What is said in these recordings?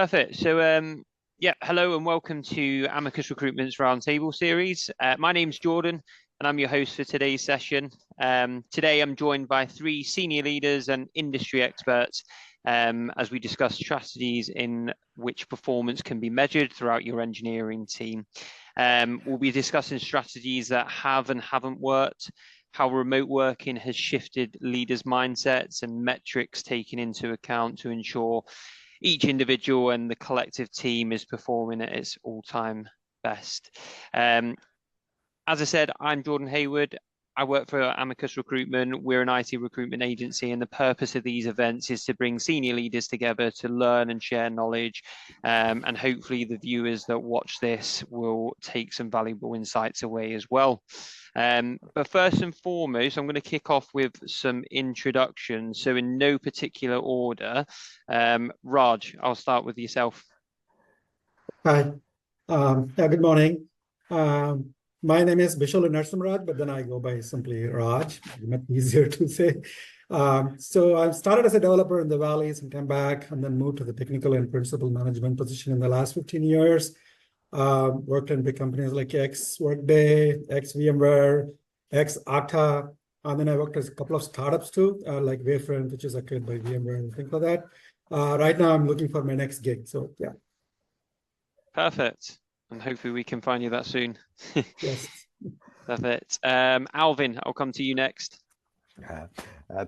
Perfect. So, hello and welcome to Amicus Recruitment's Roundtable series. My name's Jordan, and I'm your host for today's session. Today, I'm joined by three senior leaders and industry experts as we discuss strategies in which performance can be measured throughout your engineering team. We'll be discussing strategies that have and haven't worked, how remote working has shifted leaders' mindsets, and metrics taken into account to ensure each individual and the collective team is performing at its all-time best. As I said, I'm Jordan Hayward. I work for Amicus Recruitment. We're an IT recruitment agency, and the purpose of these events is to bring senior leaders together to learn and share knowledge. And hopefully the viewers that watch this will take some valuable insights away as well. But first and foremost, I'm going to kick off with some introductions. So in no particular order, Raj, I'll start with yourself. Hi, good morning. My name is Raj Narasimmaraj, but then I go by simply Raj, much easier to say. So I started as a developer in the Valleys and came back and then moved to the technical and principal management position in the last 15 years. Worked in big companies like Workday, VMware, Okta, and then I worked as a couple of startups too, like Wayfront, which is acquired by VMware and things like that. Right now I'm looking for my next gig, so yeah. Perfect. And hopefully we can find you that soon. Yes. Perfect. Alvin, I'll come to you next.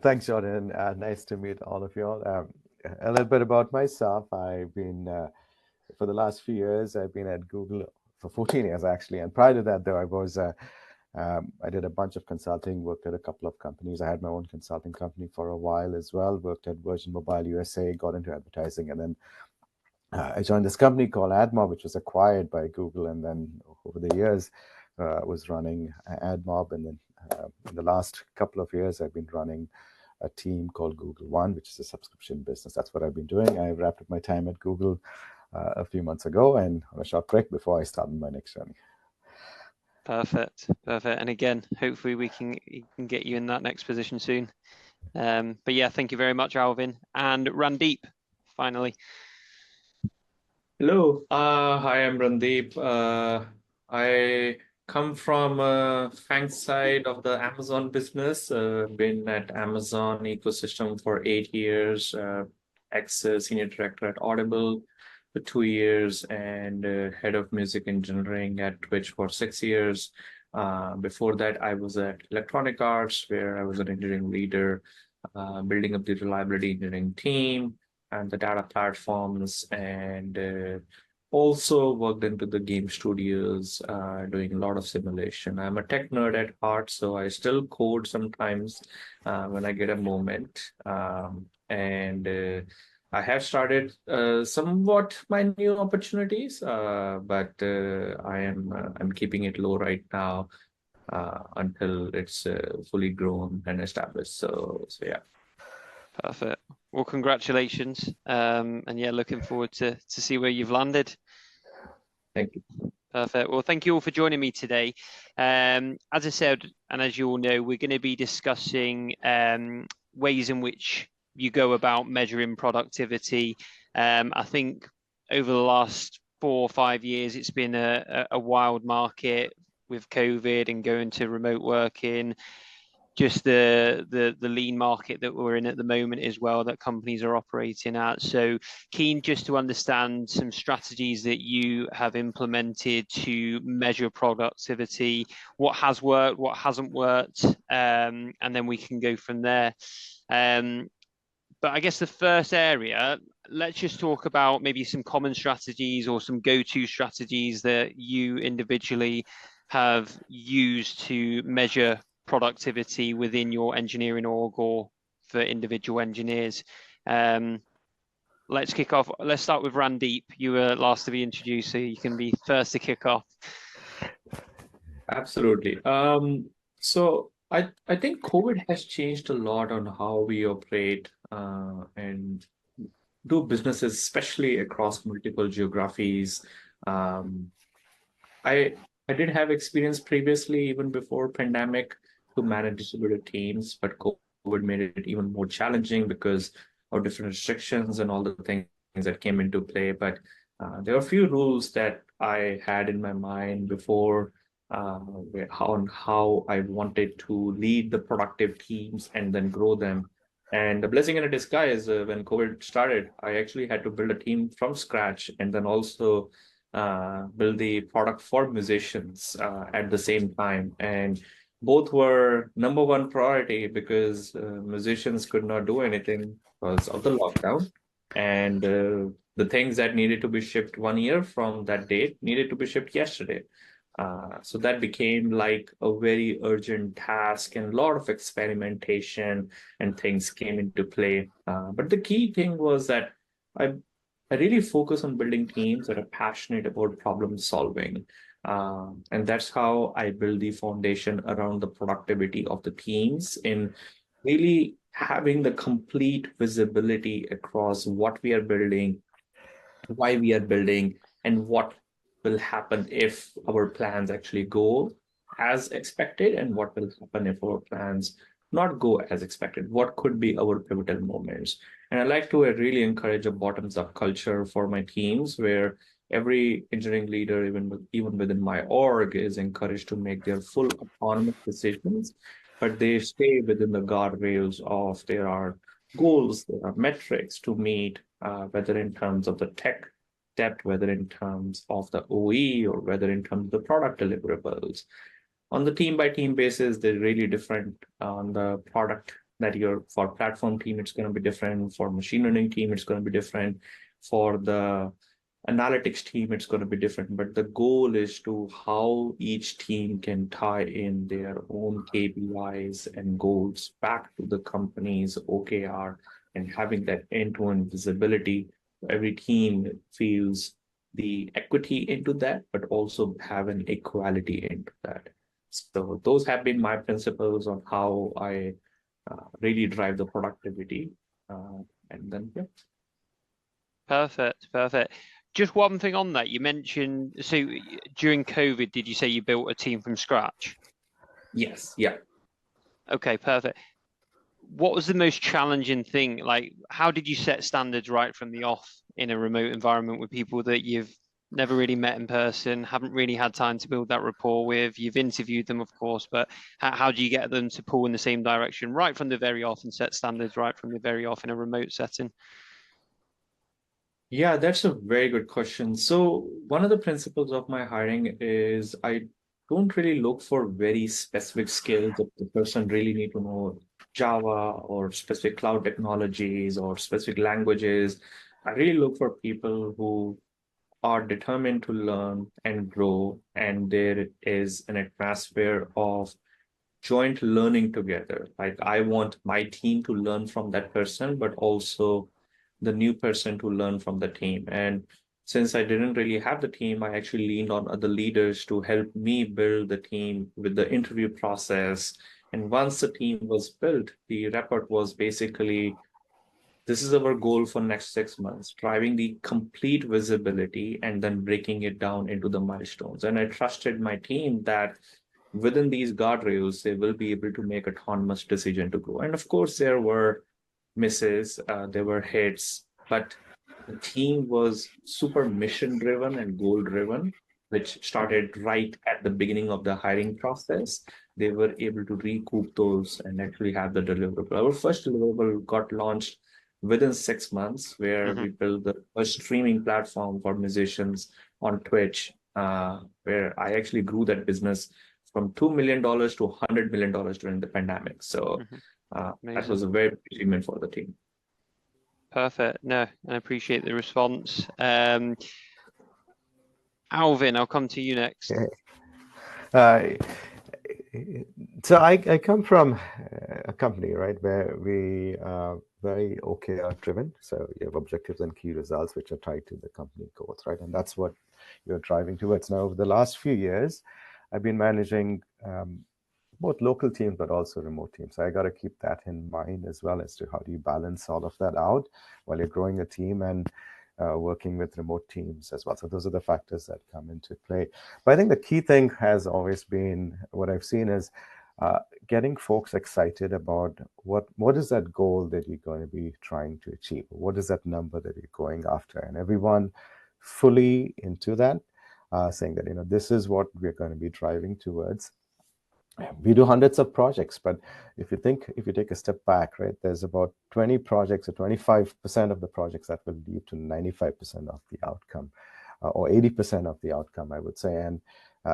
Thanks, Jordan. Nice to meet all of you all. A little bit about myself. I've been, for the last few years, I've been at Google for 14 years, actually. And prior to that, though, I did a bunch of consulting, worked at a couple of companies. I had my own consulting company for a while as well, worked at Virgin Mobile USA, got into advertising, and then I joined this company called AdMob, which was acquired by Google, and then over the years was running AdMob, and then in the last couple of years I've been running a team called Google One, which is a subscription business. That's what I've been doing. I wrapped up my time at Google a few months ago, and on a short break before I start my next journey. Perfect. And again, hopefully we can get you in that next position soon. But yeah, thank you very much, Alvin. And Randeep, finally. Hello, hi, I'm Randeep. I come from FANG side of the Amazon business. Been at Amazon ecosystem for 8 years, ex-senior director at Audible for 2 years, and head of music engineering at Twitch for 6 years. Before that, I was at Electronic Arts, where I was an engineering leader, building up the reliability engineering team and the data platforms, and also worked into the game studios, doing a lot of simulation. I'm a tech nerd at heart, so I still code sometimes when I get a moment. I have started somewhat my new opportunities, but I'm keeping it low right now until it's fully grown and established. So yeah. Perfect. Well, congratulations. And yeah, looking forward to see where you've landed. Thank you. Perfect. Well, thank you all for joining me today. As I said, and as you all know, we're going to be discussing ways in which you go about measuring productivity. I think over the last 4 or 5 years, it's been a wild market with COVID and going to remote working. Just the lean market that we're in at the moment as well, that companies are operating at. So keen just to understand some strategies that you have implemented to measure productivity, what has worked, what hasn't worked, and then we can go from there. But I guess the first area, let's just talk about maybe some common strategies or some go-to strategies that you individually have used to measure productivity within your engineering org or for individual engineers. Let's kick off. Let's start with Randeep. You were last to be introduced, so you can be first to kick off. Absolutely. So I think COVID has changed a lot on how we operate and do businesses, especially across multiple geographies. I did have experience previously, even before pandemic, to manage distributed teams, but COVID made it even more challenging because of different restrictions and all the things that came into play, but there were a few rules that I had in my mind before on how I wanted to lead the productive teams and then grow them. And the blessing in a disguise, when COVID started, I actually had to build a team from scratch and then also build the product for musicians at the same time. And both were number one priority because musicians could not do anything because of the lockdown. And the things that needed to be shipped 1 year from that date needed to be shipped yesterday. So that became like a very urgent task, and a lot of experimentation and things came into play. But the key thing was that I really focus on building teams that are passionate about problem solving. And that's how I build the foundation around the productivity of the teams in really having the complete visibility across what we are building, why we are building, and what will happen if our plans actually go as expected, and what will happen if our plans not go as expected. What could be our pivotal moments? And I like to really encourage a bottoms-up culture for my teams where every engineering leader, even within my org, is encouraged to make their full autonomous decisions, but they stay within the guardrails of there are goals, there are metrics to meet, whether in terms of the tech depth, whether in terms of the OE or whether in terms of the product deliverables. On the team by team basis, they're really different. On the product that for platform team, it's going to be different. For machine learning team, it's going to be different. For the analytics team, it's going to be different. But the goal is to how each team can tie in their own KPIs and goals back to the company's OKR, and having that end-to-end visibility. Every team feels the equity into that, but also have an equality into that. So those have been my principles on how I really drive the productivity. And then, yeah. Perfect. Just one thing on that. You mentioned, so during COVID, did you say you built a team from scratch? Yes. Yeah. Okay, perfect. What was the most challenging thing? Like, how did you set standards right from the off in a remote environment with people that you've never really met in person, haven't really had time to build that rapport with? You've interviewed them, of course, but how do you get them to pull in the same direction right from the very off and set standards right from the very off in a remote setting? Yeah, that's a very good question. So one of the principles of my hiring is I don't really look for very specific skills that the person really need to know Java or specific cloud technologies or specific languages. I really look for people who are determined to learn and grow, and there is an atmosphere of joint learning together. Like I want my team to learn from that person, but also the new person to learn from the team. And since I didn't really have the team, I actually leaned on other leaders to help me build the team with the interview process. And once the team was built, the report was basically, this is our goal for next 6 months, driving the complete visibility and then breaking it down into the milestones. And I trusted my team that within these guardrails, they will be able to make autonomous decision to grow. And of course, there were misses, there were hits, but the team was super mission driven and goal driven, which started right at the beginning of the hiring process. They were able to recoup those and actually have the deliverable. Our first deliverable got launched within 6 months, where we built the first streaming platform for musicians on Twitch, where I actually grew that business from $2 million to $100 million during the pandemic. So that was a very big achievement for the team. Perfect. No, I appreciate the response. Alvin, I'll come to you next. Okay. So I come from a company, right, where we are very OKR driven. So you have objectives and key results which are tied to the company goals, right? And that's what you're driving towards. Now, over the last few years, I've been managing both local teams, but also remote teams. So I got to keep that in mind as well, as to how do you balance all of that out while you're growing a team and working with remote teams as well. So those are the factors that come into play. But I think the key thing has always been, what I've seen is getting folks excited about what is that goal that you're going to be trying to achieve? What is that number that you're going after? And everyone fully into that, saying that, this is what we're going to be driving towards. We do hundreds of projects, but if you take a step back, right, there's about 20 projects or 25% of the projects that will lead to 95% of the outcome, or 80% of the outcome, I would say. And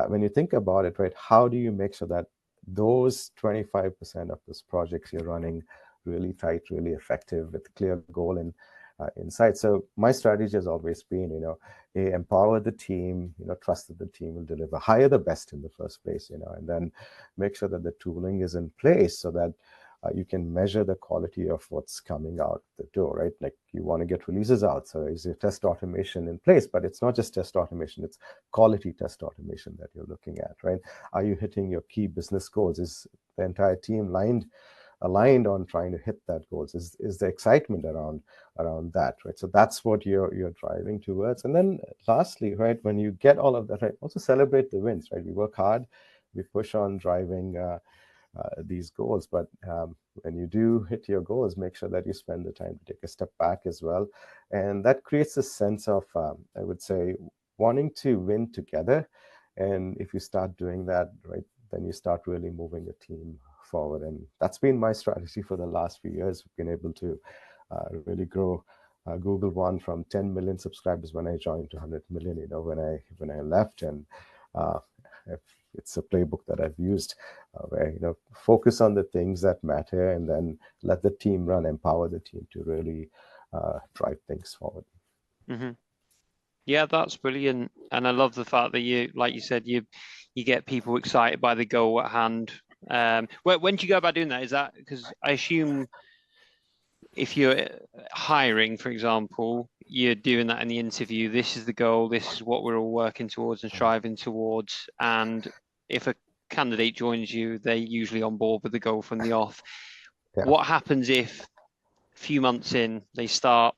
when you think about it, right, how do you make sure that those 25% of those projects you're running really tight, really effective, with clear goal and insight? So my strategy has always been, empower the team, trust that the team will deliver, hire the best in the first place, and then make sure that the tooling is in place so that you can measure the quality of what's coming out the door, right? Like, you want to get releases out, so is your test automation in place? But it's not just test automation, it's quality test automation that you're looking at, right? Are you hitting your key business goals? Is the entire team aligned on trying to hit that goals? Is the excitement around that, right? So that's what you're driving towards. And then lastly, right, when you get all of that right, also celebrate the wins, right? We work hard, we push on driving these goals, but when you do hit your goals, make sure that you spend the time to take a step back as well. And that creates a sense of, I would say, wanting to win together. And if you start doing that, right, then you start really moving the team forward. And that's been my strategy for the last few years. We've been able to really grow Google One from 10 million subscribers when I joined to 100 million, when I left. And it's a playbook that I've used where, focus on the things that matter and then let the team run, empower the team to really drive things forward. Mm-hmm. Yeah, that's brilliant. And I love the fact that you, like you said, you get people excited by the goal at hand. When do you go about doing that? Is that because I assume if you're hiring, for example, you're doing that in the interview, this is the goal, this is what we're all working towards and striving towards. And if a candidate joins you, they're usually on board with the goal from the off. Yeah. What happens if a few months in, they start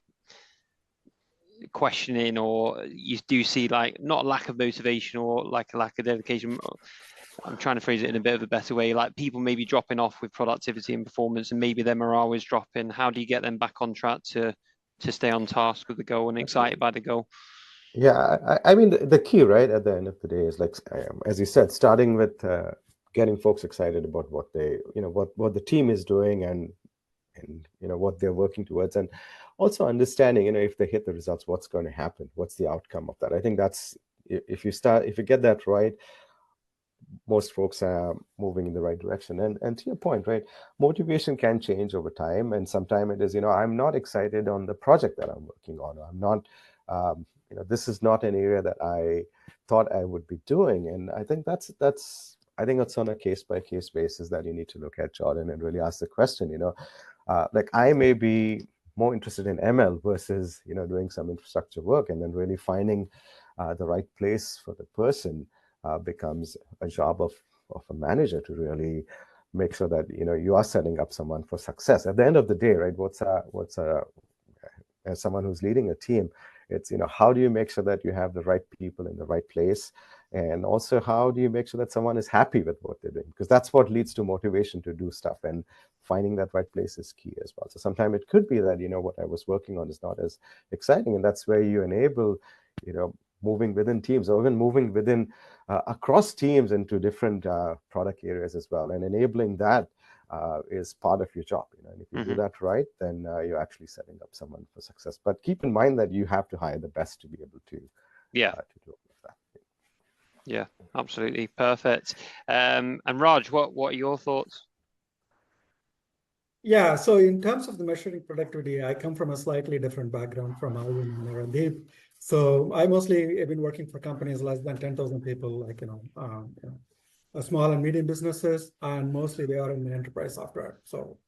questioning, or you do see like not a lack of motivation or like a lack of dedication? I'm trying to phrase it in a bit of a better way, like people may be dropping off with productivity and performance, and maybe their morale is dropping. How do you get them back on track to stay on task with the goal and excited by the goal? Yeah, I mean, the key, right, at the end of the day is, like, as you said, starting with getting folks excited about what they, what the team is doing and what they're working towards, and also understanding, if they hit the results, what's going to happen, what's the outcome of that. I think that's, if you get that right, most folks are moving in the right direction. And to your point, right, motivation can change over time. And sometimes it is, I'm not excited on the project that I'm working on. Or I'm not, this is not an area that I thought I would be doing. And I think that's on a case by case basis that you need to look at, Jordan, and really ask the question, like, I may be more interested in ML versus, doing some infrastructure work, and then really finding the right place for the person becomes a job of a manager to really make sure that you are setting up someone for success. At the end of the day, right? As someone who's leading a team, it's how do you make sure that you have the right people in the right place, and also how do you make sure that someone is happy with what they're doing, because that's what leads to motivation to do stuff, and finding that right place is key as well. So sometimes it could be that what I was working on is not as exciting, and that's where you enable moving within teams, or even moving within across teams into different product areas as well. And enabling that is part of your job. And if you do that right, then you're actually setting up someone for success. But keep in mind that you have to hire the best to be able to to do all of that. Yeah, absolutely. Perfect. And Raj, what are your thoughts? Yeah, so in terms of the measuring productivity, I come from a slightly different background from Alvin and Randeep. So I mostly have been working for companies less than 10,000 people, like, small and medium businesses, and mostly they are in the enterprise software. So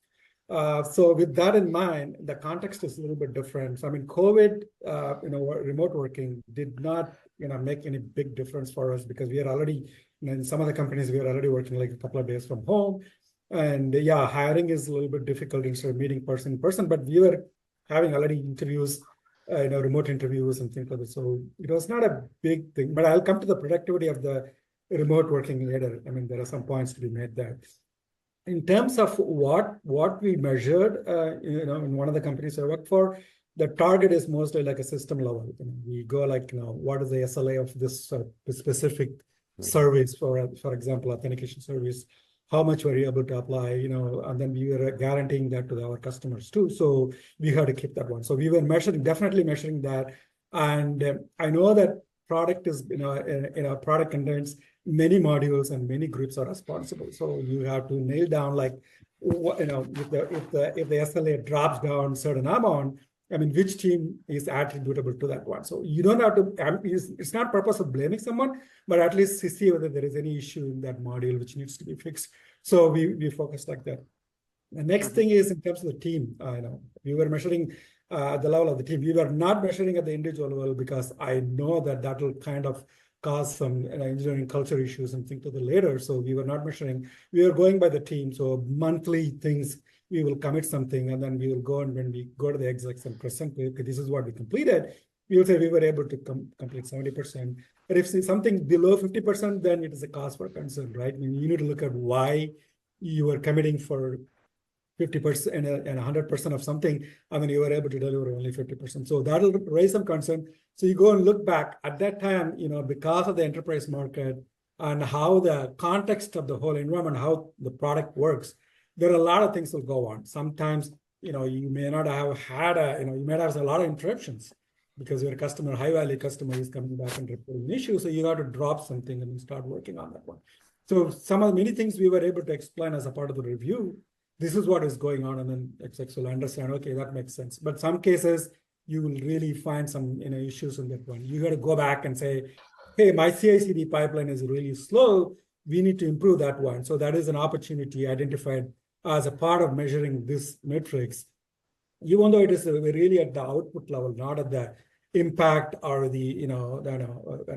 with that in mind, the context is a little bit different. So, I mean, COVID, remote working did not, make any big difference for us, because we are already, in some of the companies, we are already working like a couple of days from home. And yeah, hiring is a little bit difficult instead of meeting person in person, but we were having already interviews, remote interviews and things like that. So it was not a big thing, but I'll come to the productivity of the remote working later. I mean, there are some points to be made there. in terms of what we measured, in one of the companies I worked for, the target is mostly like a system level. We go like, what is the SLA of this specific service, for example, authentication service, how much were you able to apply, and then we were guaranteeing that to our customers too. So we had to keep that one. So we were definitely measuring that. And I know that product is, product contains many modules and many groups are responsible. So you have to nail down like, if the SLA drops down a certain amount, I mean, which team is attributable to that one? So you don't have to, it's not purpose of blaming someone, but at least to see whether there is any issue in that module which needs to be fixed. So we focus like that. The next thing is in terms of the team. We were measuring at the level of the team. We were not measuring at the individual level because I know that will kind of cause some engineering culture issues and things to the later. So we were not measuring. We were going by the team. So monthly things, we will commit something, and then we will go, and when we go to the execs and present, okay, this is what we completed, we will say we were able to complete 70%. But if something below 50%, then it is a cause for concern, right? I mean, you need to look at why you are committing for 50% and 100% of something, and then you were able to deliver only 50%. So that'll raise some concern. So you go and look back at that time, because of the enterprise market and how the context of the whole environment, how the product works, there are a lot of things will go on. Sometimes, you may not have had you may have a lot of interruptions because your customer, high value customer, is coming back and reporting issues. So you got to drop something and start working on that one. So some of the many things we were able to explain as a part of the review, this is what is going on, and then execs will understand, okay, that makes sense. But some cases, you will really find some issues in that one. You got to go back and say, hey, my CI/CD pipeline is really slow. We need to improve that one. So that is an opportunity identified as a part of measuring this metrics, even though it is really at the output level, not at the impact or the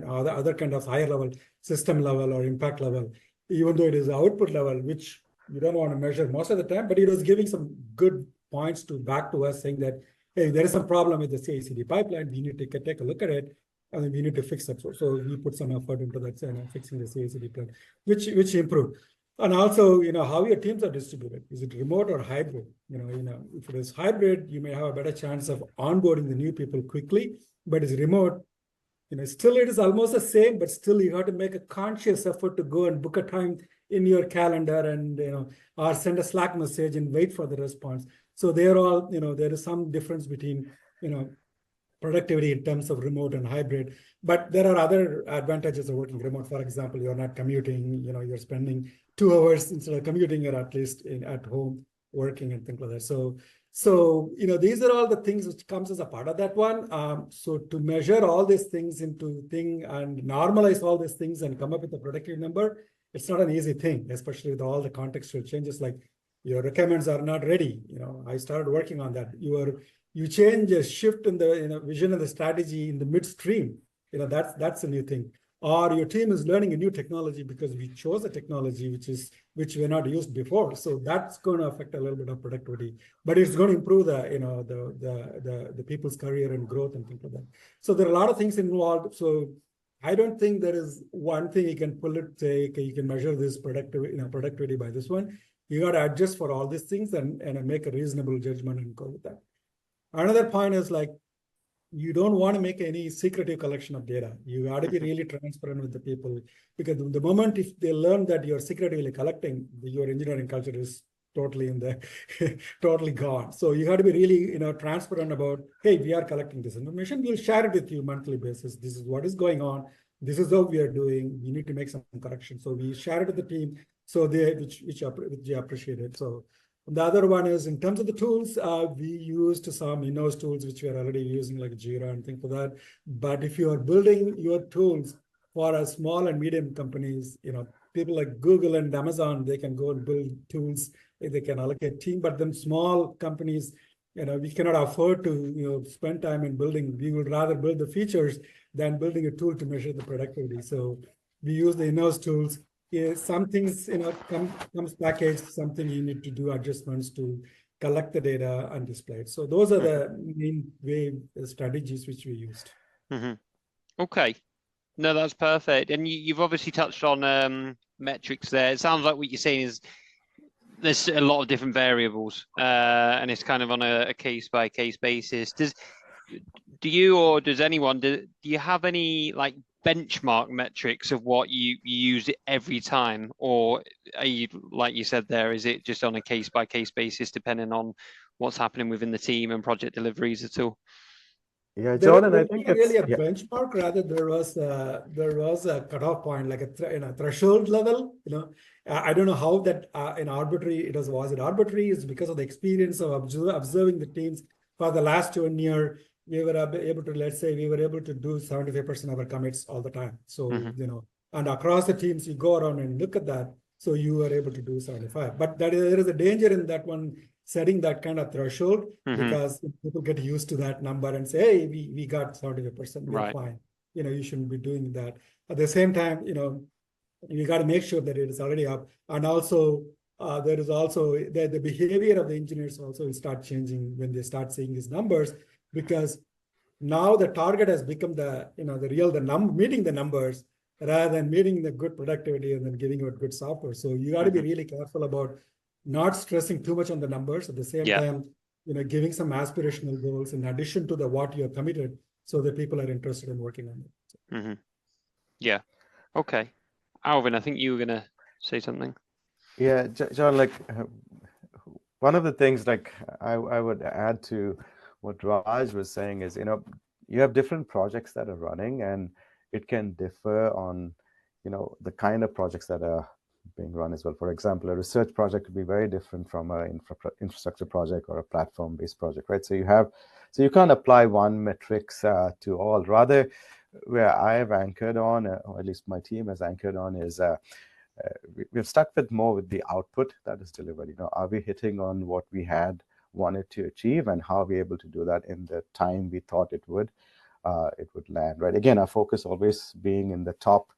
other kind of higher level, system level or impact level, even though it is the output level, which you don't want to measure most of the time, but it was giving some good points back to us saying that, hey, there is some problem with the CI/CD pipeline. We need to take a look at it, and then we need to fix it. So we put some effort into that, fixing the CI/CD pipeline, which improved. And also, how your teams are distributed. Is it remote or hybrid? If it is hybrid, you may have a better chance of onboarding the new people quickly, but it's remote. Still it is almost the same, but still you have to make a conscious effort to go and book a time in your calendar and, or send a Slack message and wait for the response. So they're all, there is some difference between, productivity in terms of remote and hybrid, but there are other advantages of working remote. For example, you're not commuting, you're spending 2 hours instead of commuting, you're at least at home working and things like that. So these are all the things which comes as a part of that one. So to measure all these things into thing and normalize all these things and come up with a productivity number, it's not an easy thing, especially with all the contextual changes, like your requirements are not ready. I started working on that. You change a shift in the vision and the strategy in the midstream. That's a new thing. Or your team is learning a new technology because we chose a technology which we're not used before. So that's going to affect a little bit of productivity, but it's going to improve the people's career and growth and things like that. So there are a lot of things involved. So I don't think there is one thing you can pull it, say, okay, you can measure this productivity by this one. You got to adjust for all these things and make a reasonable judgment and go with that. Another point is like, you don't want to make any secretive collection of data. You got to be really transparent with the people, because the moment if they learn that you're secretively collecting, your engineering culture is totally totally gone. So you got to be really transparent about, hey, we are collecting this information. We'll share it with you monthly basis. This is what is going on. This is how we are doing. We need to make some corrections. So we share it with the team, so which they appreciate it. So the other one is in terms of the tools, we used some in-house tools which we are already using, like Jira and things like that. But if you are building your tools for a small and medium companies, people like Google and Amazon, they can go and build tools. They can allocate team. But then small companies, we cannot afford to spend time in building. We would rather build the features than building a tool to measure the productivity. So we use the in-house tools. Some things comes packaged, something you need to do adjustments to collect the data and display it. So those are the main strategies which we used. Mm-hmm. Okay, no, that's perfect. And you've obviously touched on metrics there. It sounds like what you're saying is there's a lot of different variables, and it's kind of on a case by case basis. Do you or does anyone do you have any like benchmark metrics of what you use every time, or are you, like you said there, is it just on a case by case basis depending on what's happening within the team and project deliveries at all? Yeah, Jordan, I There think wasn't really a yeah. benchmark. Rather, there was a cutoff point, like a threshold level. I don't know how that in arbitrary it was it arbitrary? It's because of the experience of observing the teams for the last 1 year. We were able to, let's say, we were able to do 75% of our commits all the time. So and across the teams, you go around and look at that. So you were able to do 75. But there is a danger in that one, setting that kind of threshold, because people get used to that number and say, hey, we got 75%, we're fine. You shouldn't be doing that. At the same time, you got to make sure that it is already up. And also, there is also the behavior of the engineers also will start changing when they start seeing these numbers, because now the target has become meeting the numbers rather than meeting the good productivity and then giving out good software. So you got to be really careful about not stressing too much on the numbers. At the same time, giving some aspirational goals in addition to what you're committed, so that people are interested in working on it. Yeah. Okay. Alvin, I think you were going to say something. Yeah, John, like one of the things like I would add to what Raj was saying is, you have different projects that are running, and it can differ on, the kind of projects that are being run as well. For example, a research project could be very different from an infrastructure project or a platform-based project, right? So you can't apply one metrics to all. Rather, where I have anchored on, or at least my team has anchored on, is we've stuck more with the output that is delivered. Are we hitting on what we had wanted to achieve, and how are we able to do that in the time we thought it would land, right? Again, our focus always being in the top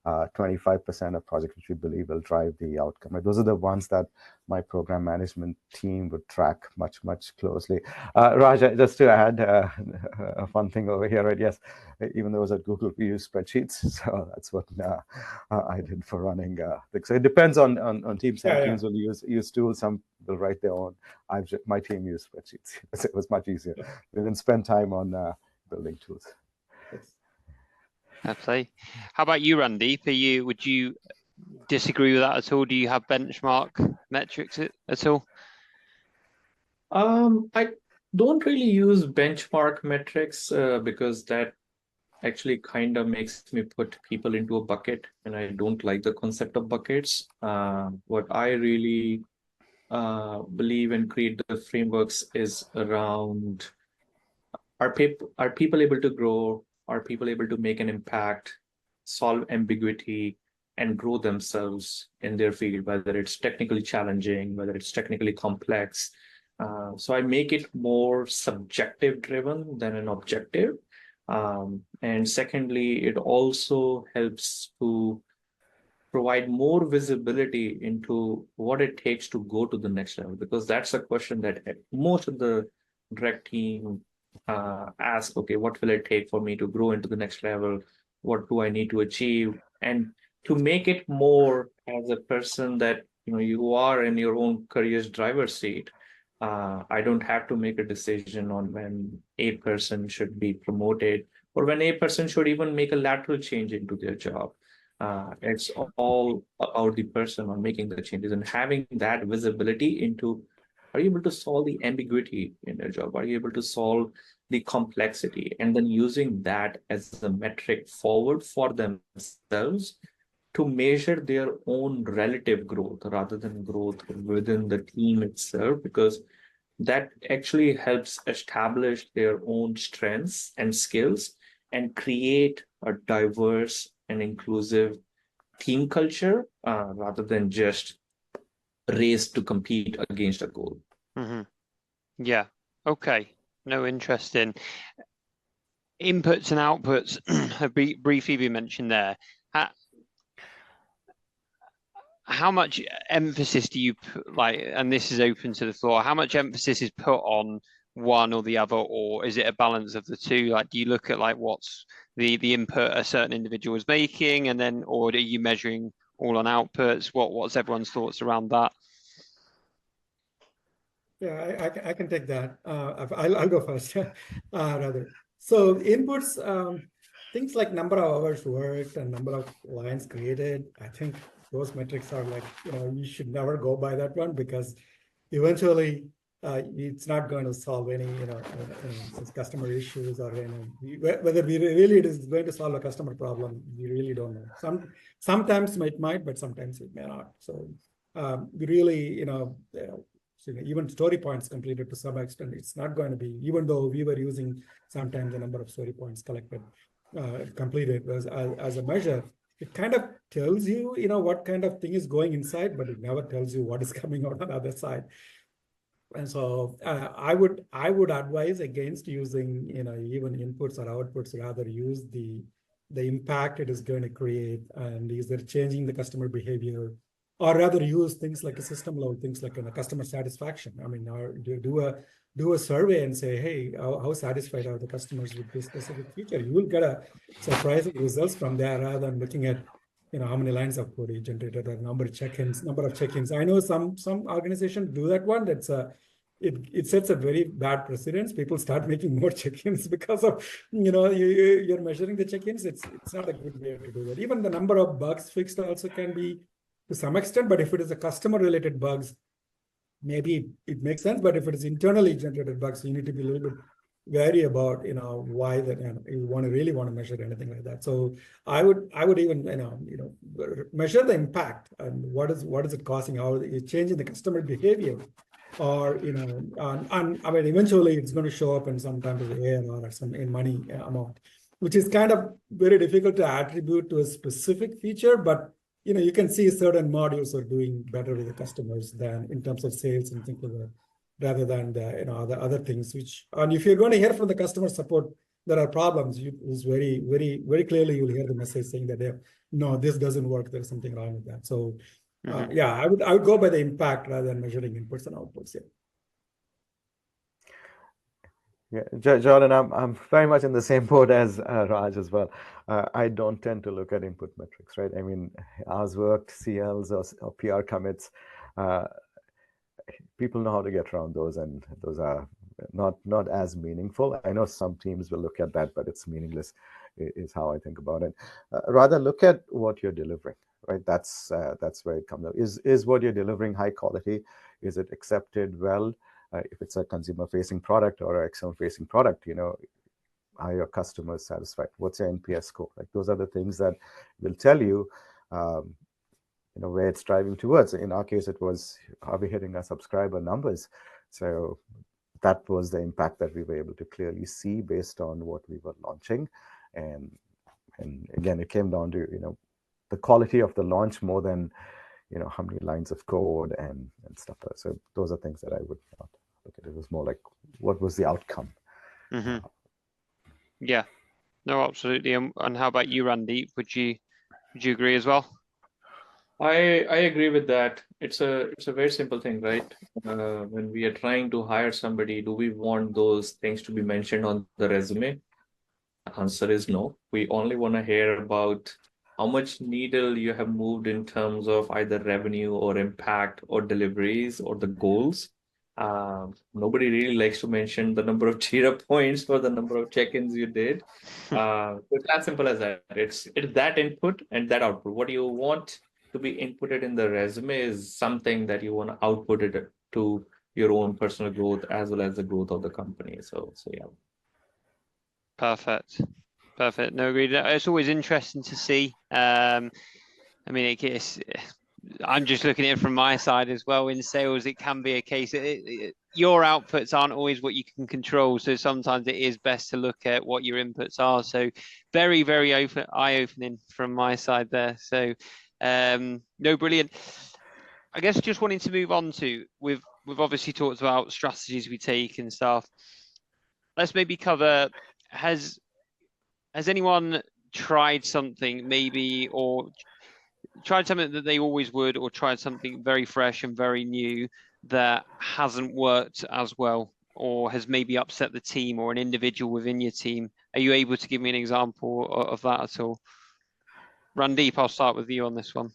25% of projects which we believe will drive the outcome. Right? Those are the ones that my program management team would track much, much closely. Raj, just to add a fun thing over here, right? Yes, even though it was at Google, we use spreadsheets. So that's what I did for running things. So it depends on teams. Some teams will use tools, some will write their own. My team used spreadsheets. It was much easier. We didn't spend time on building tools. Absolutely. How about you, Randeep? Would you disagree with that at all? Do you have benchmark metrics at all? I don't really use benchmark metrics because that actually kind of makes me put people into a bucket, and I don't like the concept of buckets. What I really believe and create the frameworks is around, are people able to grow? Are people able to make an impact, solve ambiguity, and grow themselves in their field, whether it's technically challenging, whether it's technically complex? So I make it more subjective driven than an objective. And secondly, it also helps to provide more visibility into what it takes to go to the next level, because that's a question that most of the direct team ask. Okay, what will it take for me to grow into the next level? What do I need to achieve? And to make it more as a person that you are in your own career's driver's seat, I don't have to make a decision on when a person should be promoted or when a person should even make a lateral change into their job. It's all about the person on making the changes and having that visibility into, are you able to solve the ambiguity in their job? Are you able to solve the complexity? And then using that as a metric forward for themselves to measure their own relative growth rather than growth within the team itself, because that actually helps establish their own strengths and skills and create a diverse and inclusive team culture rather than just race to compete against a goal. Yeah. Okay. No, interesting. Inputs and outputs have briefly been mentioned there. How much emphasis do you and this is open to the floor, how much emphasis is put on one or the other, or is it a balance of the two? Like, do you look at what's the input a certain individual is making, and then, or are you measuring all on outputs? What's everyone's thoughts around that? Yeah, I can take that. I'll go first, rather. So inputs, things like number of hours worked and number of lines created, I think those metrics are like, you should never go by that one because eventually it's not going to solve any, customer issues or, whether really it is going to solve a customer problem, we really don't know. Sometimes it might, but sometimes it may not. So we really, so even story points completed to some extent, it's not going to be, even though we were using sometimes the number of story points collected, completed as a measure, it kind of tells you, what kind of thing is going inside, but it never tells you what is coming out on the other side. And so I would advise against using, even inputs or outputs, rather use the impact it is going to create, and is there changing the customer behavior, or rather use things like a system level, things like customer satisfaction. I mean, or do a survey and say, hey, how satisfied are the customers with this specific feature? You will get a surprising results from there, rather than looking at how many lines of code you generated or number of check-ins. I know some organizations do that one. That's it sets a very bad precedence. People start making more check-ins because of you're measuring the check-ins. It's not a good way to do that. Even the number of bugs fixed also can be to some extent, but if it is a customer related bugs, maybe it makes sense. But if it is internally generated bugs, you need to be a little bit wary about why that you really want to measure anything like that. So I would even measure the impact and what is it causing, how it's changing the customer behavior, or and I mean eventually it's going to show up in some kind of ARR or some in money amount, which is kind of very difficult to attribute to a specific feature, but you can see certain modules are doing better with the customers than in terms of sales and things like that, rather than the other things. And if you're going to hear from the customer support there are problems, it's very, very, very clearly you'll hear the message saying that no, this doesn't work. There's something wrong with that. So yeah, I would go by the impact rather than measuring inputs and outputs. Yeah, Jordan, I'm very much in the same boat as Raj as well. I don't tend to look at input metrics, right? I mean, hours worked, CLs or PR commits, people know how to get around those, and those are not as meaningful. I know some teams will look at that, but it's meaningless, is how I think about it. Rather, look at what you're delivering, right? That's where it comes up. Is what you're delivering high quality? Is it accepted well? If it's a consumer-facing product or an external-facing product, are your customers satisfied? What's your NPS score? Like, those are the things that will tell you, where it's driving towards. In our case, it was, are we hitting our subscriber numbers? So that was the impact that we were able to clearly see based on what we were launching. And again, it came down to, the quality of the launch more than, how many lines of code and stuff. So those are things that I would not look at. It was more like, what was the outcome? Yeah, no, absolutely. And how about you, Randeep? Would you agree as well? I agree with that. It's a very simple thing, right? When we are trying to hire somebody, do we want those things to be mentioned on the resume? The answer is no. We only want to hear about how much needle you have moved in terms of either revenue or impact or deliveries or the goals. Nobody really likes to mention the number of Jira points or the number of check-ins you did. It's as simple as that. It's that input and that output. What do you want to be inputted in the resume is something that you want to output it to your own personal growth as well as the growth of the company. So yeah. Perfect. No, agreed. It's always interesting to see. I mean, I'm just looking at it from my side as well. In sales, it can be a case your outputs aren't always what you can control. So sometimes it is best to look at what your inputs are. So very, very eye-opening from my side there. So no, brilliant. I guess just wanting to move on to, we've obviously talked about strategies we take and stuff. Let's maybe cover, has anyone tried something maybe, or tried something that they always would, or tried something very fresh and very new that hasn't worked as well, or has maybe upset the team or an individual within your team? Are you able to give me an example of that at all? Randeep, I'll start with you on this one.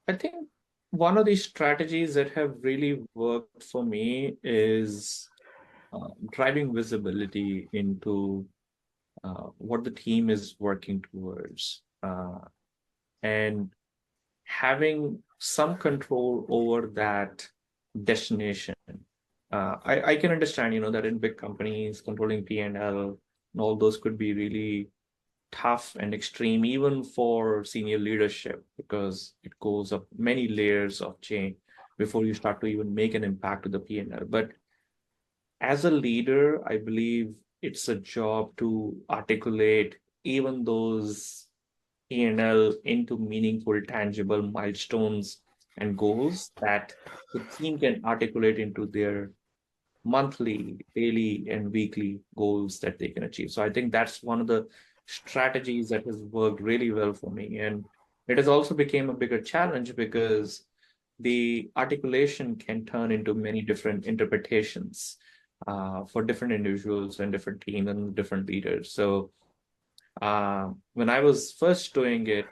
I think one of the strategies that have really worked for me is driving visibility into what the team is working towards, and having some control over that destination. I can understand, that in big companies, controlling P&L and all those could be really tough and extreme, even for senior leadership, because it goes up many layers of chain before you start to even make an impact to the P&L. But as a leader, I believe it's a job to articulate even those P&L into meaningful, tangible milestones and goals that the team can articulate into their monthly, daily, and weekly goals that they can achieve. So I think that's one of the strategies that has worked really well for me. And it has also become a bigger challenge because the articulation can turn into many different interpretations for different individuals and different teams and different leaders. So when I was first doing it,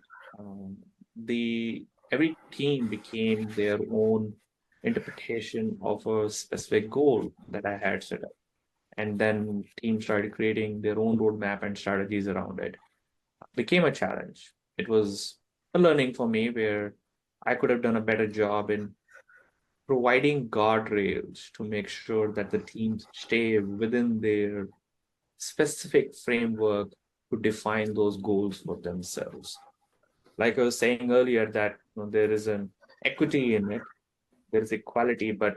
every team became their own interpretation of a specific goal that I had set up. And then teams started creating their own roadmap and strategies around it. Became a challenge. It was a learning for me where I could have done a better job in providing guardrails to make sure that the teams stay within their specific framework to define those goals for themselves. Like I was saying earlier, that there is an equity in it, there is equality, but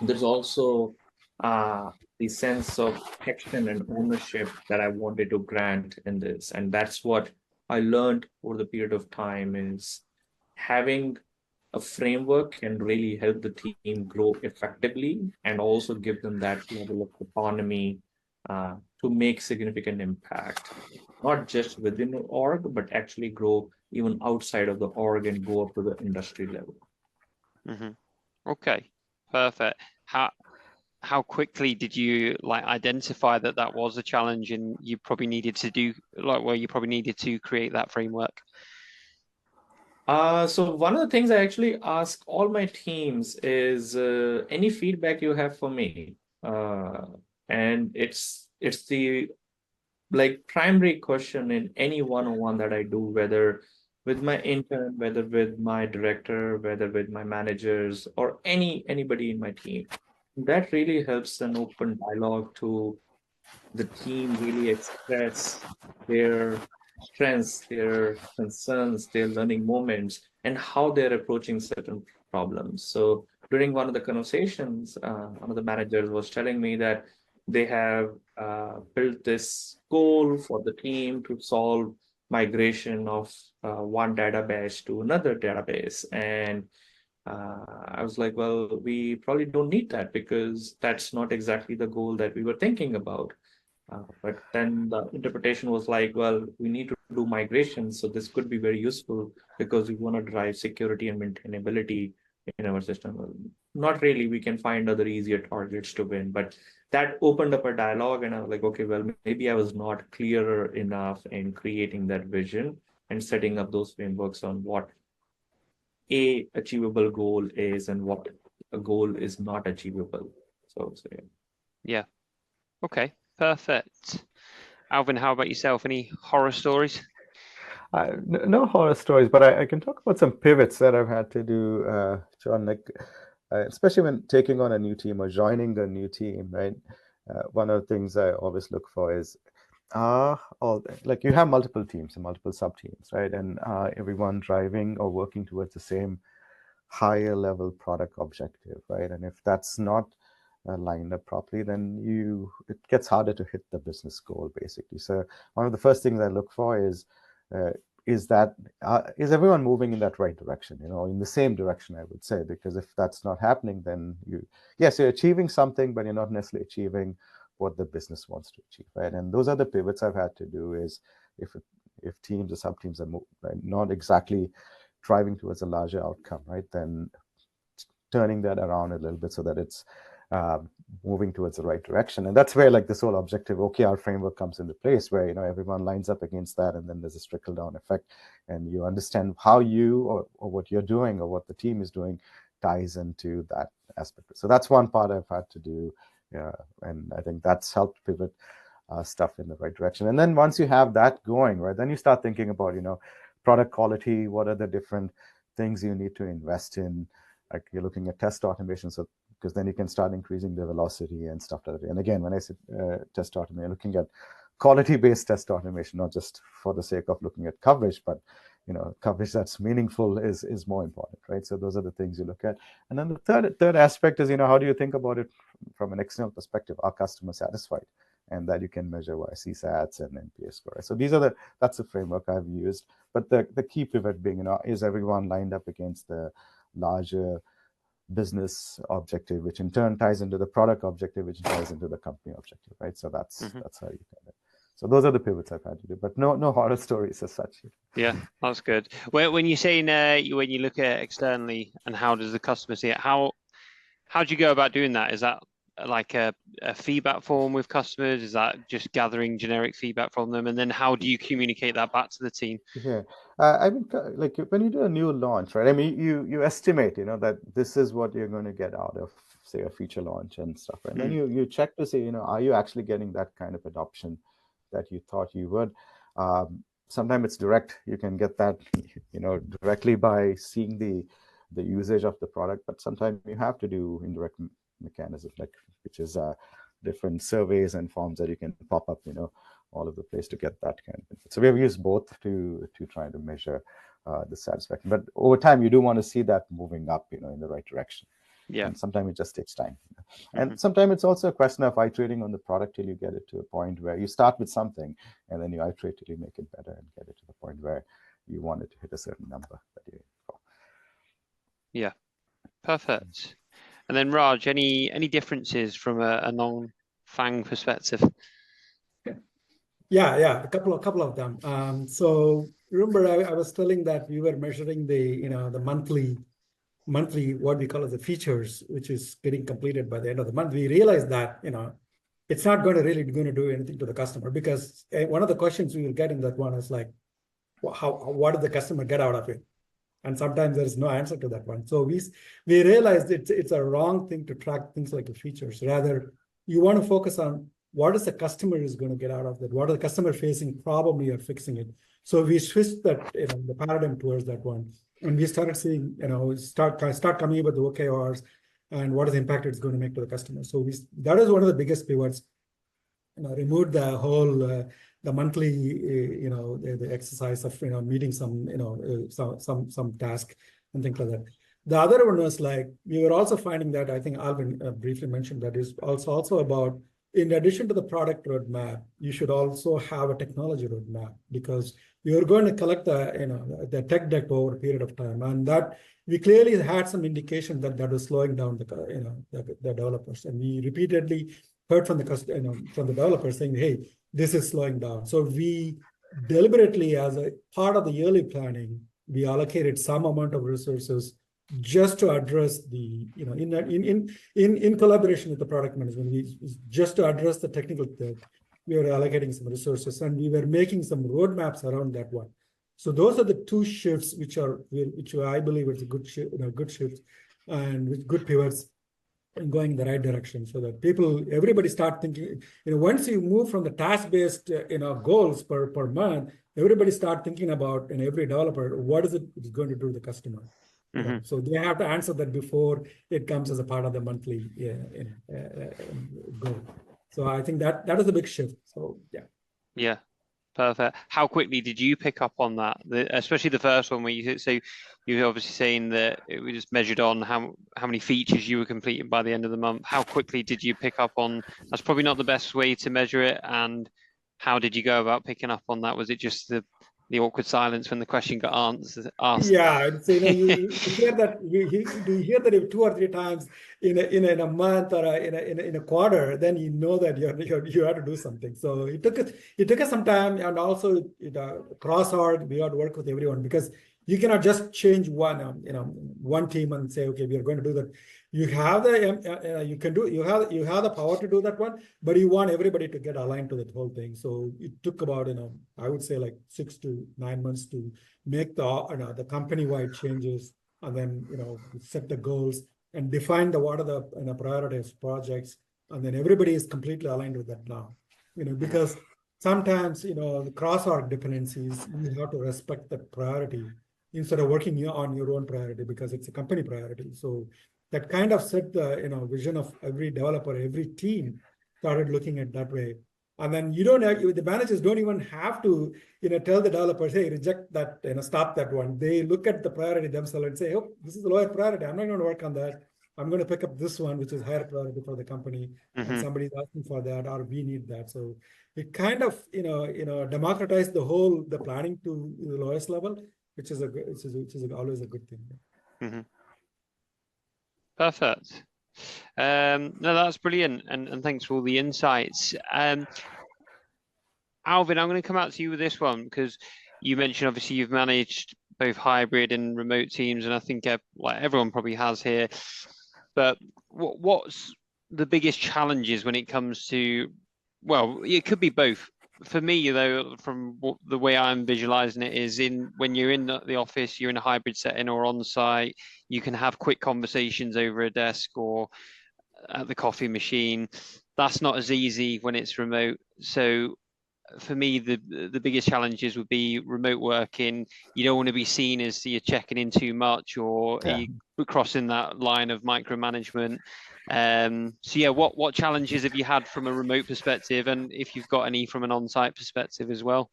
there's also the sense of protection and ownership that I wanted to grant in this. And that's what I learned over the period of time, is having a framework can really help the team grow effectively and also give them that level of autonomy to make significant impact, not just within the org, but actually grow even outside of the org and go up to the industry level. Mm-hmm. Okay, perfect. How quickly did you identify that was a challenge, and you probably needed to do you probably needed to create that framework? So one of the things I actually ask all my teams is any feedback you have for me, and it's the primary question in any one-on-one that I do, whether with my intern, whether with my director, whether with my managers, or anybody in my team. That really helps an open dialogue to the team really express their strengths, their concerns, their learning moments, and how they're approaching certain problems. So during one of the conversations, one of the managers was telling me that they have built this goal for the team to solve migration of one database to another database. And I was like, well, we probably don't need that because that's not exactly the goal that we were thinking about. But then the interpretation was like, well, we need to do migration. So this could be very useful because we want to drive security and maintainability in our system. Well, not really. We can find other easier targets to win. But that opened up a dialogue. And I was like, okay, well, maybe I was not clearer enough in creating that vision and setting up those frameworks on what a achievable goal is and what a goal is not achievable. So yeah. Yeah. Okay, perfect. Alvin, how about yourself? Any horror stories? No horror stories, but I can talk about some pivots that I've had to do, John, especially when taking on a new team or joining a new team, right? One of the things I always look for is, you have multiple teams and multiple sub-teams, right? And everyone driving or working towards the same higher level product objective, right? And if that's not lined up properly, then it gets harder to hit the business goal, basically. So one of the first things I look for is everyone moving in that right direction, in the same direction, I would say, because if that's not happening, then you're achieving something, but you're not necessarily achieving what the business wants to achieve, right? And those are the pivots I've had to do, is if teams or sub-teams are not exactly driving towards a larger outcome, right, then turning that around a little bit so that it's moving towards the right direction. And that's where like this whole objective OKR framework comes into place, where, you know, everyone lines up against that, and then there's a trickle down effect, and you understand how you or what you're doing or what the team is doing ties into that aspect. So that's one part I've had to do, and I think that's helped pivot stuff in the right direction. And then once you have that going, right, then you start thinking about, you know, product quality. What are the different things you need to invest in? Like you're looking at test automation, so because then you can start increasing the velocity and stuff like that. And again, when I say test automation, you're looking at quality-based test automation, not just for the sake of looking at coverage, but, you know, coverage that's meaningful is more important, right? So those are the things you look at. And then the third aspect is, you know, how do you think about it from an external perspective? Are customers satisfied? And that you can measure by CSATs and NPS score. So that's the framework I've used. But the key pivot being, you know, is everyone lined up against the larger business objective, which in turn ties into the product objective, which ties into the company objective, right? So that's how you kind of. So those are the pivots I've had to do, but no horror stories as such. Yeah, that's good. When you're saying when you look at externally and how does the customer see it, how do you go about doing that? Is that like a feedback form with customers? Is that just gathering generic feedback from them? And then how do you communicate that back to the team? Yeah, I mean, like when you do a new launch, right? I mean, you estimate, you know, that this is what you're going to get out of, say, a feature launch and stuff. And then you check to say, you know, are you actually getting that kind of adoption that you thought you would? Sometimes it's direct. You can get that, you know, directly by seeing the usage of the product. But sometimes you have to do indirect mechanisms, like which is different surveys and forms that you can pop up, you know, all over the place to get that kind of input. So we have used both to try to measure the satisfaction. But over time, you do want to see that moving up, you know, in the right direction. Yeah. And sometimes it just takes time. You know? And sometimes it's also a question of iterating on the product till you get it to a point where you start with something and then you iterate till you make it better and get it to the point where you want it to hit a certain number that you're aiming for. Yeah, perfect. And then Raj, any differences from a non-FANG perspective? Yeah, a couple of them. So remember, I was telling that we were measuring the monthly what we call as the features, which is getting completed by the end of the month. We realized that, you know, it's not going to do anything to the customer, because one of the questions we will get in that one is like, what did the customer get out of it? And sometimes there is no answer to that one. So we realized it's a wrong thing to track things like the features. Rather, you want to focus on what is the customer is going to get out of that? What are the customer facing problem you're fixing it? So we switched that, you know, the paradigm towards that one. And we started seeing, you know, start coming up with the OKRs and what is the impact it's going to make to the customer. So that is one of the biggest pivots. You know, removed the whole the monthly, you know, the exercise of, you know, meeting some, you know, some task and things like that. The other one was like, we were also finding that, I think Alvin briefly mentioned, that is also about, in addition to the product roadmap, you should also have a technology roadmap, because you're going to collect the tech debt over a period of time, and that we clearly had some indication that was slowing down the developers, and we repeatedly heard from the developers saying, hey, this is slowing down. So we deliberately, as a part of the yearly planning, we allocated some amount of resources just to address the, you know, in collaboration with the product management, just to address the technical debt. We were allocating some resources, and we were making some roadmaps around that one. So those are the two shifts which I believe is a good shift, good shifts, and with good pivots and going in the right direction, so that everybody start thinking, you know, once you move from the task-based, goals per month, everybody start thinking about, and every developer, what is it's going to do to the customer. So they have to answer that before it comes as a part of the monthly goal. So I think that is a big shift. So yeah. Perfect. How quickly did you pick up on that? Especially the first one, where you were obviously saying that it was just measured on how many features you were completing by the end of the month. How quickly did you pick up on? That's probably not the best way to measure it. And how did you go about picking up on that? Was it just the awkward silence when the question got asked? Yeah, so, you know, you hear that you hear that 2 or 3 times in a month or in a quarter, then you know that you have to do something. So it took us some time, and also cross-org, we had to work with everyone, because you cannot just change one team and say, okay, we are going to do that. You have the you have the power to do that one, but you want everybody to get aligned to that whole thing. So it took about I would say like 6 to 9 months to make the company-wide changes, and then set the goals and define what are the priorities projects, and then everybody is completely aligned with that now. Because sometimes the cross-org dependencies, you have to respect that priority instead of working on your own priority because it's a company priority. So that kind of set the vision of every developer, every team started looking at that way. And then the managers don't even have to tell the developers, hey, reject that, stop that one. They look at the priority themselves and say, oh, this is a lower priority, I'm not going to work on that. I'm going to pick up this one, which is higher priority for the company, and somebody's asking for that, or we need that. So it kind of democratized the planning to the lowest level, which is always a good thing. Perfect. No, that's brilliant, and thanks for all the insights. Alvin, I'm going to come out to you with this one because you mentioned obviously you've managed both hybrid and remote teams, and I think like everyone probably has here. But what's the biggest challenges when it comes to, well, it could be both. For me, though, from the way I'm visualizing it is when you're in the office, you're in a hybrid setting or on site, you can have quick conversations over a desk or at the coffee machine. That's not as easy when it's remote. So for me, the biggest challenges would be remote working. You don't want to be seen as you're checking in too much, or you crossing that line of micromanagement. So yeah, what challenges have you had from a remote perspective, and if you've got any from an on-site perspective as well?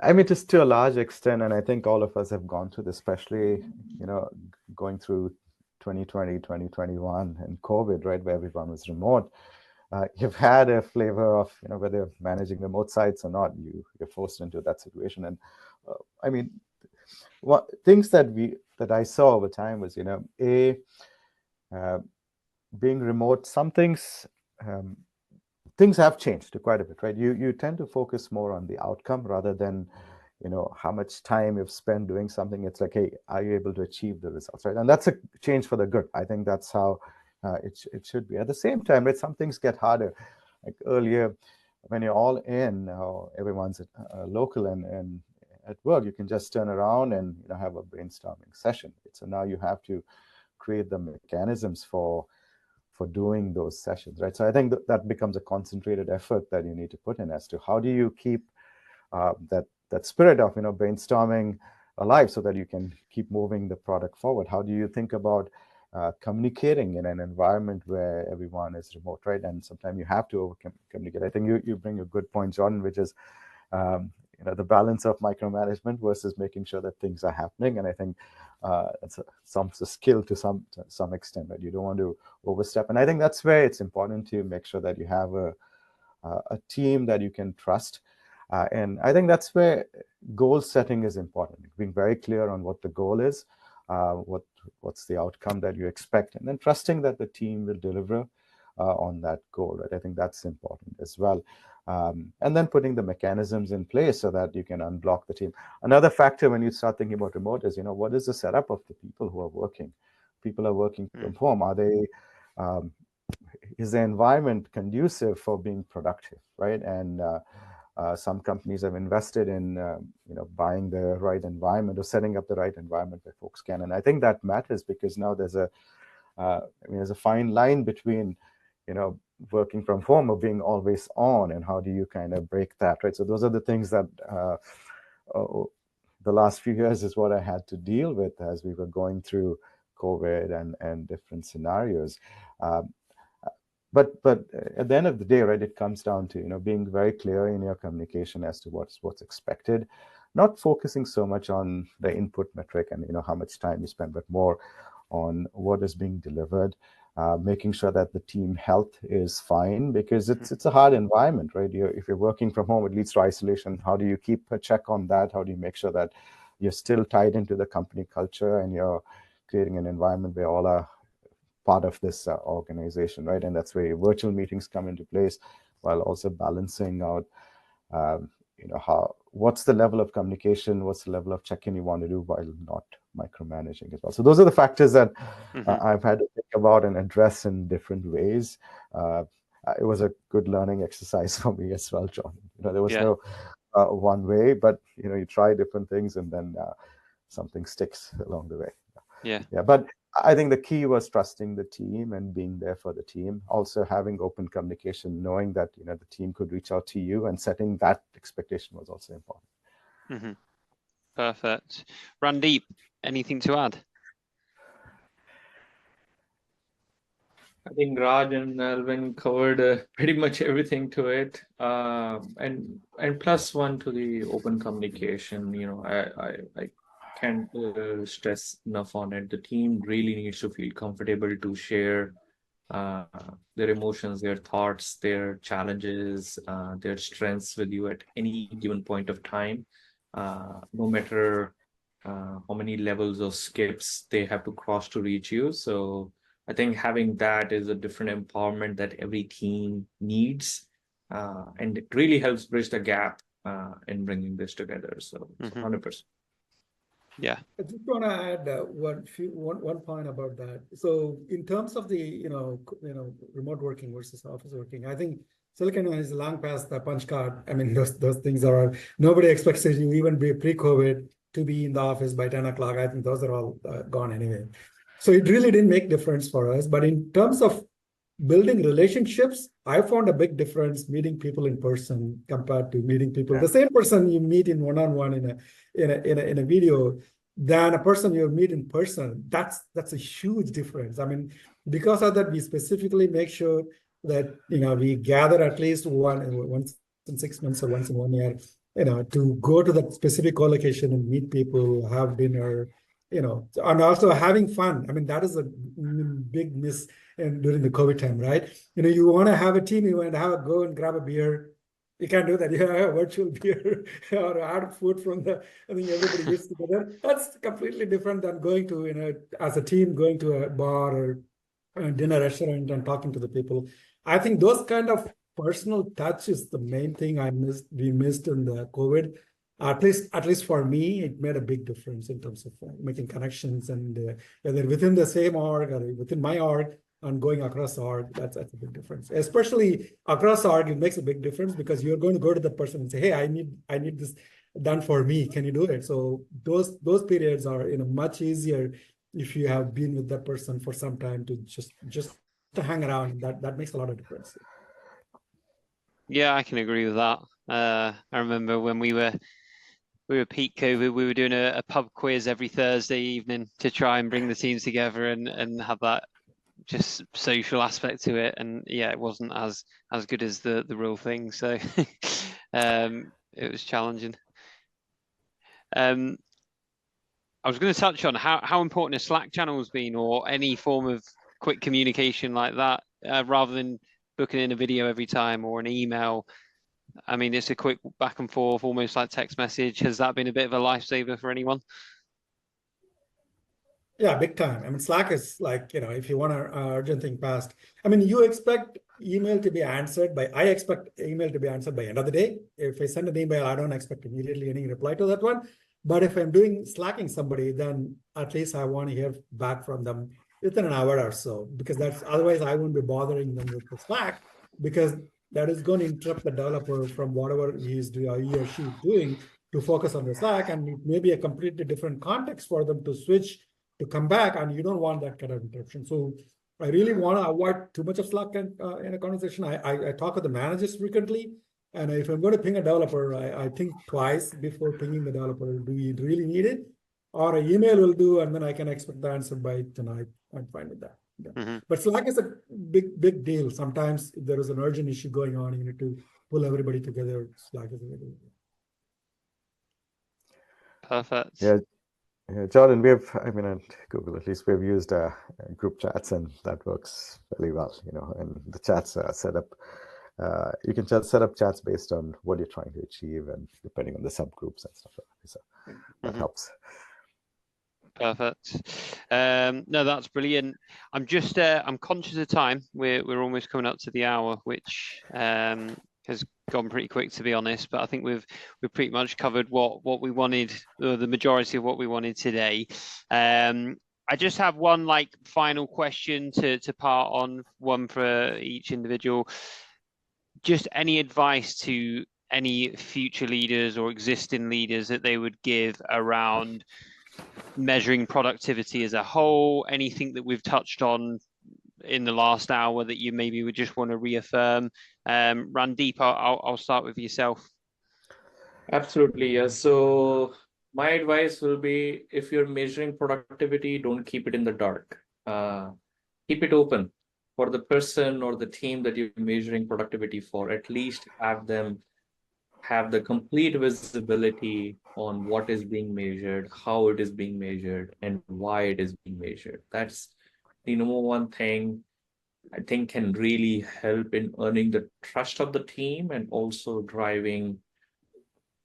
I mean, just to a large extent, and I think all of us have gone through this, especially going through 2020, 2021, and COVID, right, where everyone was remote. You've had a flavor of whether you're managing remote sites or not, you're forced into that situation. And I mean, what things that I saw over time was being remote, some things have changed quite a bit, right? You tend to focus more on the outcome rather than how much time you've spent doing something. It's like, hey, are you able to achieve the results, right? And that's a change for the good. I think that's how it should be. At the same time, right, some things get harder. Like earlier, when you're all in, everyone's local and at work, you can just turn around and have a brainstorming session. So now you have to create the mechanisms for doing those sessions, right? So I think that becomes a concentrated effort that you need to put in as to how do you keep that spirit of brainstorming alive so that you can keep moving the product forward. How do you think about communicating in an environment where everyone is remote, right? And sometimes you have to communicate. I think you bring a good point, Jordan, which is the balance of micromanagement versus making sure that things are happening. And I think it's a skill to some extent, right? You don't want to overstep. And I think that's where it's important to make sure that you have a team that you can trust. And I think that's where goal setting is important. Being very clear on what the goal is, what's the outcome that you expect, and then trusting that the team will deliver on that goal, right? I think that's important as well. And then putting the mechanisms in place so that you can unblock the team. Another factor when you start thinking about remote is, what is the setup of the people who are working? People are working from home. Are they, is the environment conducive for being productive, right? And some companies have invested in, buying the right environment or setting up the right environment where folks can. And I think that matters because now there's a fine line between, working from home or being always on, and how do you kind of break that, right? So those are the things that the last few years is what I had to deal with as we were going through COVID and different scenarios. But at the end of the day, right, it comes down to being very clear in your communication as to what's expected, not focusing so much on the input metric and how much time you spend, but more on what is being delivered. Making sure that the team health is fine, because it's a hard environment, right? If you're working from home, it leads to isolation. How do you keep a check on that? How do you make sure that you're still tied into the company culture and you're creating an environment where all are part of this organization, right? And that's where virtual meetings come into place, while also balancing out what's the level of communication, what's the level of check-in you want to do while not micromanaging as well. So those are the factors that I've had to think about and address in different ways. It was a good learning exercise for me as well, John. There was no one way, but you try different things and then something sticks along the way. But I think the key was trusting the team and being there for the team. Also having open communication, knowing that the team could reach out to you, and setting that expectation was also important. Perfect. Randeep, anything to add? I think Raj and Alvin covered pretty much everything to it, and plus one to the open communication. I can't stress enough on it. The team really needs to feel comfortable to share their emotions, their thoughts, their challenges, their strengths with you at any given point of time, no matter how many levels of skips they have to cross to reach you. So I think having that is a different empowerment that every team needs, and it really helps bridge the gap in bringing this together. So 100%. Yeah. I just want to add one point about that. So in terms of the remote working versus office working, I think Silicon Valley is long past the punch card. I mean, those things are, nobody expects you even be pre-COVID to be in the office by 10 o'clock. I think those are all gone anyway. So it really didn't make difference for us. But in terms of building relationships, I found a big difference meeting people in person compared to meeting people, the same person you meet in one-on-one in a video, than a person you meet in person. That's a huge difference. I mean, because of that, we specifically make sure that we gather at least once in 6 months or once in 1 year, to go to that specific co-location and meet people, have dinner, and also having fun. I mean, that is a big miss during the COVID time, right? You want to have a team, you want to go and grab a beer. You can't do that. You have a virtual beer or add food from I think everybody gets together. That's completely different than going to, as a team, going to a bar or a dinner restaurant and talking to the people. I think those kind of personal touch is the main thing we missed in the COVID. At least for me, it made a big difference in terms of making connections, and whether within the same org or within my org and going across org, that's a big difference. Especially across org, it makes a big difference because you're going to go to the person and say, "Hey, I need this done for me. Can you do it?" So those periods are much easier if you have been with that person for some time to just to hang around. That makes a lot of difference. Yeah, I can agree with that. I remember when we were peak COVID, we were doing a pub quiz every Thursday evening to try and bring the teams together and have that just social aspect to it. And yeah, it wasn't as good as the real thing. So it was challenging. I was going to touch on how important a Slack channel has been, or any form of quick communication like that, rather than booking in a video every time or an email. I mean, it's a quick back and forth, almost like text message. Has that been a bit of a lifesaver for anyone? Yeah, big time. I mean, Slack is like, if you want an urgent thing passed, I mean, you expect email to be answered by, I expect email to be answered by end of the day. If I send an email, I don't expect immediately any reply to that one. But if I'm slacking somebody, then at least I want to hear back from them within an hour or so, because otherwise I won't be bothering them with the Slack, because that is going to interrupt the developer from whatever he or she is doing to focus on the Slack, and it may be a completely different context for them to switch to come back, and you don't want that kind of interruption. So I really want to avoid too much of Slack in a conversation. I talk with the managers frequently, and if I'm going to ping a developer, I think twice before pinging the developer. Do we really need it? Or an email will do, and then I can expect the answer by tonight. I'm fine with that. Yeah. But Slack is a big deal. Sometimes if there is an urgent issue going on, you need to pull everybody together. Slack is a big deal. Perfect. Yeah, Jordan, at Google, at least we've used group chats, and that works really well, and the chats are set up. You can set up chats based on what you're trying to achieve, and depending on the subgroups and stuff like that. So that helps. Perfect. No, that's brilliant. I'm conscious of time. We're almost coming up to the hour, which has gone pretty quick, to be honest, but I think we've pretty much covered what we wanted, or the majority of what we wanted today. I just have one final question to part on, one for each individual. Just any advice to any future leaders or existing leaders that they would give around measuring productivity as a whole? Anything that we've touched on in the last hour that you maybe would just want to reaffirm? Randeep, I'll start with yourself. Absolutely, yes. So my advice will be, if you're measuring productivity, don't keep it in the dark. Keep it open for the person or the team that you're measuring productivity for. At least have them have the complete visibility on what is being measured, how it is being measured, and why it is being measured. That's the number one thing I think can really help in earning the trust of the team and also driving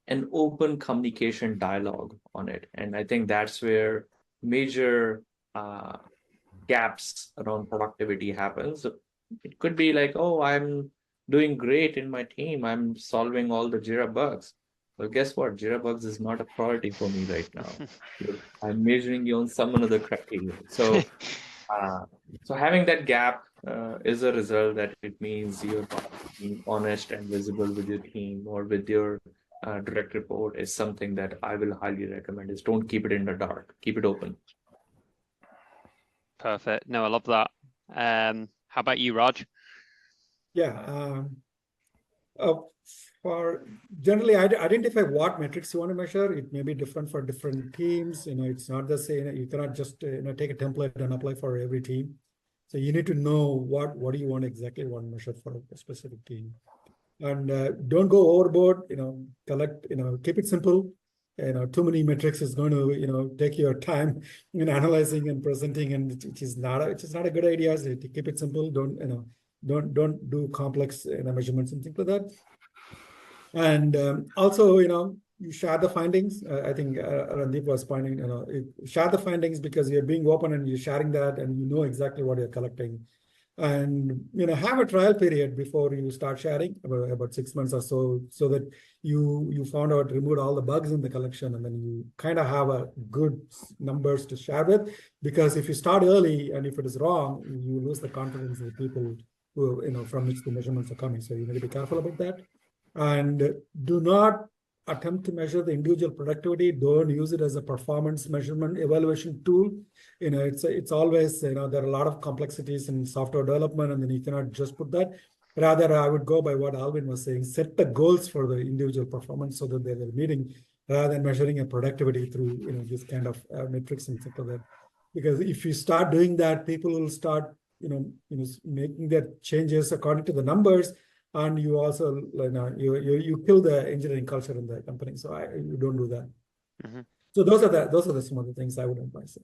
an open communication dialogue on it. And I think that's where major gaps around productivity happens. It could be like, oh, I'm doing great in my team. I'm solving all the Jira bugs. Well, guess what? Jira bugs is not a priority for me right now. I'm measuring you on some other criteria. So having that gap is a result that it means you're not being honest and visible with your team or with your direct report, is something that I will highly recommend. Is don't keep it in the dark, keep it open. Perfect. No, I love that. How about you, Raj? Yeah. For generally identify what metrics you want to measure. It may be different for different teams. It's not the same. You cannot just take a template and apply for every team. So you need to know what do you want exactly want to measure for a specific team. And don't go overboard. Collect. Keep it simple. Too many metrics is going to take your time in analyzing and presenting, and it is not a good idea. So keep it simple. Don't do complex measurements and things like that. And also, you share the findings. I think Randeep was pointing, share the findings, because you're being open and you're sharing that, and you know exactly what you're collecting. And have a trial period before you start sharing, about 6 months or so that you found out, removed all the bugs in the collection, and then you kind of have a good numbers to share with. Because if you start early and if it is wrong, you lose the confidence of the people who from which the measurements are coming. So you need to be careful about that. And do not attempt to measure the individual productivity. Don't use it as a performance measurement evaluation tool. It's always, there are a lot of complexities in software development, and then you cannot just put that. Rather, I would go by what Alvin was saying: set the goals for the individual performance so that they're meeting, rather than measuring a productivity through this kind of metrics and stuff like that. Because if you start doing that, people will start making their changes according to the numbers. And you also, you kill the engineering culture in the company. So you don't do that. Mm-hmm. So those are some of the things I would advise.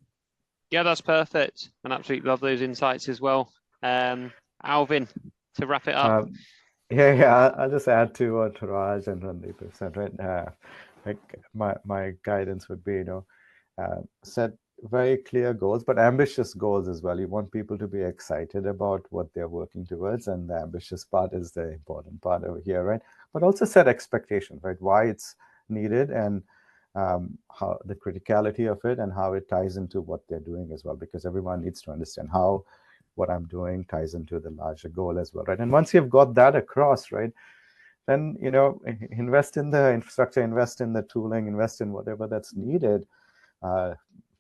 Yeah, that's perfect, and absolutely love those insights as well. Alvin, to wrap it up. I'll just add to what Raj and Randeep said. Right, my guidance would be, set very clear goals, but ambitious goals as well. You want people to be excited about what they're working towards, and the ambitious part is the important part over here, right? But also set expectations, right? Why it's needed, and how the criticality of it, and how it ties into what they're doing as well, because everyone needs to understand how what I'm doing ties into the larger goal as well, right? And once you've got that across, right, then invest in the infrastructure, invest in the tooling, invest in whatever that's needed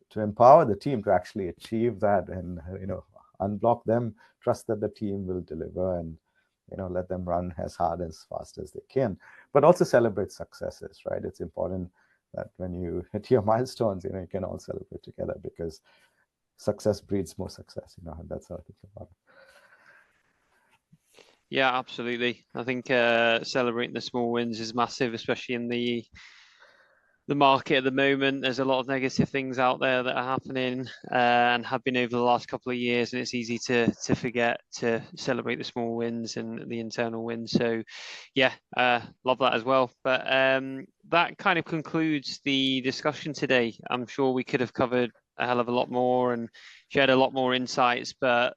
to empower the team to actually achieve that, and unblock them, trust that the team will deliver, and let them run as hard, as fast as they can. But also celebrate successes, right? It's important that when you hit your milestones, you can all celebrate together, because success breeds more success. And that's how I think about it. Yeah, absolutely. I think celebrating the small wins is massive, especially in the market at the moment. There's a lot of negative things out there that are happening and have been over the last couple of years, and it's easy to forget to celebrate the small wins and the internal wins. So yeah, love that as well. But that kind of concludes the discussion today. I'm sure we could have covered a hell of a lot more and shared a lot more insights, but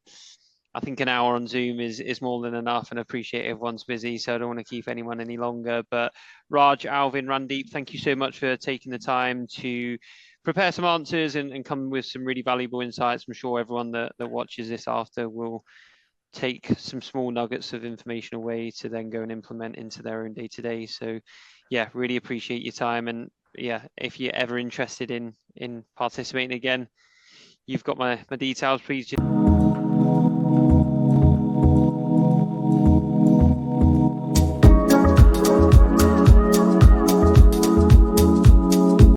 I think an hour on Zoom is more than enough, and I appreciate everyone's busy, so I don't want to keep anyone any longer. But Raj, Alvin, Randeep, thank you so much for taking the time to prepare some answers and come with some really valuable insights. I'm sure everyone that watches this after will take some small nuggets of information away to then go and implement into their own day-to-day. So yeah, really appreciate your time. And yeah, if you're ever interested in participating again, you've got my details. Please just